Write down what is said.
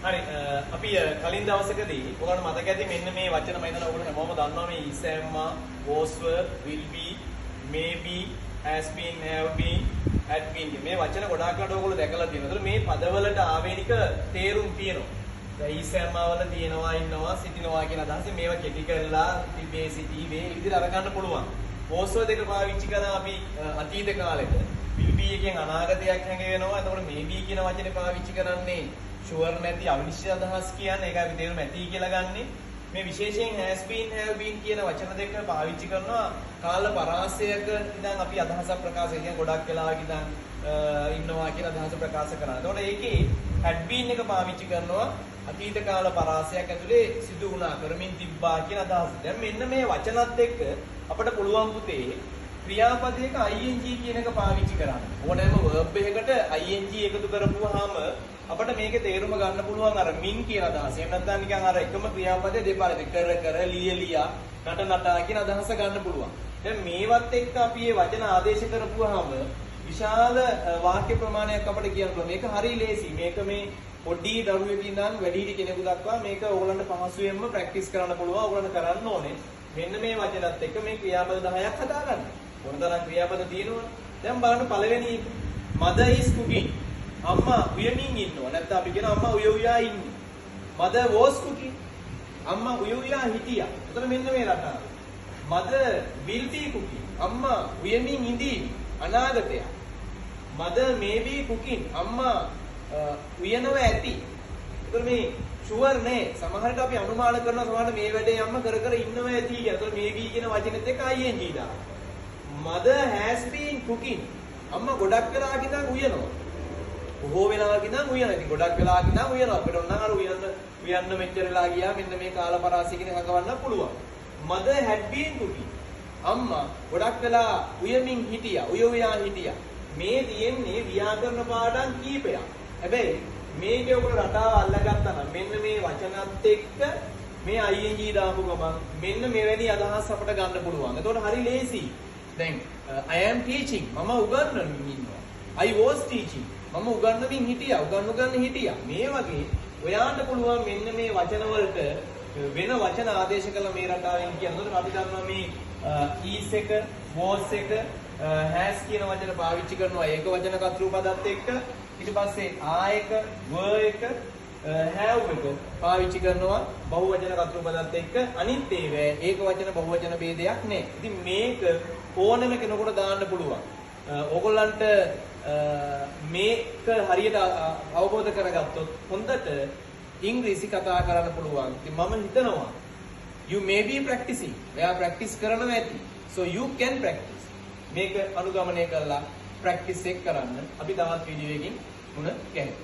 හරි අපි කලින් දවසකදී ඔයගොල්ලෝ මතක ඇති මෙන්න මේ වචන මම හිතනවා ඔයගොල්ලෝ හැමෝම දන්නවා මේ is am was were will be maybe has been have been had been මේ වචන ගොඩාක් ලාට ඔයගොල්ලෝ දැකලා තියෙනවා. ඒතර මේ පදවලට ආවේනික තේරුම් තියෙනවා. දැන් is am වල තියෙනවා ඉන්නවා සිටිනවා කියන අදහස මේවා කෙටි කරලා තිබේ සිටි වේ විදිහට අරගන්න පුළුවන්. was were දෙක පාවිච්චි කරා අපි අතීත කාලෙට will be එකෙන් අනාගතයක් හැඟවෙනවා. එතකොට maybe කියන වචනේ පාවිච්චි කරන්නේ sure නැති අවිනිශ්චිත අදහස් කියන්නේ ඒකයි අපි තේරුම ඇති කියලා ගන්නෙ. මේ විශේෂයෙන් has been have been කියන වචන දෙක පාවිච්චි කරනවා කාල පරාසයක ඉඳන් අපි අදහසක් ප්‍රකාශ කරන ගොඩක් වෙලාවක ඉඳන් ඉන්නවා කියන අදහස ප්‍රකාශ කරනවා. එතකොට ඒකේ had been එක පාවිච්චි කරනවා අතීත කාල පරාසයක් ඇතුලේ සිදු වුණා කරමින් තිබ්බා කියන අදහස. දැන් මෙන්න මේ වචනත් එක්ක අපිට පුළුවන් පුතේ ක්‍රියාපදයක ing කියන එක පාවිච්චි කරන්න. ඕනෑම verb එකකට ing එකතු කරපුවාම අපිට මේකේ තේරුම ගන්න පුළුවන් අර මින් කියන අදහස. එහෙම නැත්නම් නිකන් අර එකම ක්‍රියාපදයේ දෙපාරේ කර ලියා නට නටා කියන අදහස ගන්න පුළුවන්. දැන් මේවත් එක්ක අපි මේ වචන ආදේශ කරපුවාම විශාල වාක්‍ය ප්‍රමාණයක් අපිට කියන්න පුළුවන්. මේක හරිය ලේසි. මේක මේ පොඩි දරුවෙක් ඉඳන් වැඩිහිටි කෙනෙකු දක්වා මේක ඕගලන්ට පහසුවෙන්ම ප්‍රැක්ටිස් කරන්න පුළුවන්. ඕගලන්ට කරන්න ඕනේ මෙන්න මේ වචනත් එක්ක මේ ක්‍රියාපද 10ක් හදාගන්න. මොනතරම් ක්‍රියාපද තියෙනවද? දැන් බලන්න පළවෙනි mother is cooking. අම්මා උයමින් ඉන්නවා. නැත්නම් අපි කියන අම්මා උය උයා ඉන්නේ. mother was cooking. අම්මා උය උයා හිටියා. එතන මෙන්න මේ රටාව. mother will be cooking. අම්මා උයමින් ඉඳී අනාගතය. mother may be cooking. අම්මා උයනවා ඇති. එතන මේ sure නේ. සමහරට අපි අනුමාන කරනවා සමහරට මේ වැඩේ අම්මා කර කර ඉන්නවා ඇති කියලා. එතන maybe කියන වචනෙත් එක්ක ing දානවා. mother has been cooking. අම්මා ගොඩක් වෙලාවක ඉඳන් උයනවා. බොහෝ වෙලාවක ඉඳන් උයනවා. ඉතින් ගොඩක් වෙලාවක ඉඳන් උයනවා. අපිට ඕන නම් අර උයන්න මෙච්චර වෙලා ගියා මෙන්න මේ කාලපරාසයකින් හඟවන්න පුළුවන්. mother had been cooking. අම්මා ගොඩක් වෙලා උයමින් හිටියා. උයා හිටියා. මේ තියෙන්නේ ව්‍යාකරණ පාඩම් කීපයක්. හැබැයි මේකේ ඔයගොල්ලෝ රටාව අල්ලගත්තා නම් මෙන්න මේ වචනත් එක්ක මේ ing දාපු ගමන් මෙන්න මෙවැනි අදහස් අපිට ගන්න පුළුවන්. එතකොට හරි ලේසි. දැන් I am teaching මම උගන්වමින් ඉන්නවා. I was teaching මම උගන්වමින් හිටියා. උගන්වගන්න හිටියා. මේ වගේ ඔයාලට පුළුවන් මෙන්න මේ වචන වලට වෙන වචන ආදේශ කළ මේ රටාවෙන් කියනකොට අපි දන්නවා මේ is එක was එක has කියන වචන පාවිච්චි කරනවා ඒක වචන කතෘ පදත් එක්ක. ඊට පස්සේ එක were එක have එක පාවිච්චි කරනවා බහුවචන කතෘ පදත් එක්ක. අනිත් ඒවා ඒක වචන බහුවචන ભેදයක් නෑ. ඉතින් මේක ඕනම කෙනෙකුට දාන්න පුළුවන්. ඕගොල්ලන්ට මේක හරියට අවබෝධ කරගත්තොත් හොඳට ඉංග්‍රීසි කතා කරන්න පුළුවන්. ඉතින් මම හිතනවා you may be practicing. එයා ප්‍රැක්ටිස් කරනවා ඇති. so you can practice. මේක අනුගමනය කරලා ප්‍රැක්ටිස් එක කරන්න. අපි තවත් වීඩියෝ එකකින් මුණ ගැහෙමු.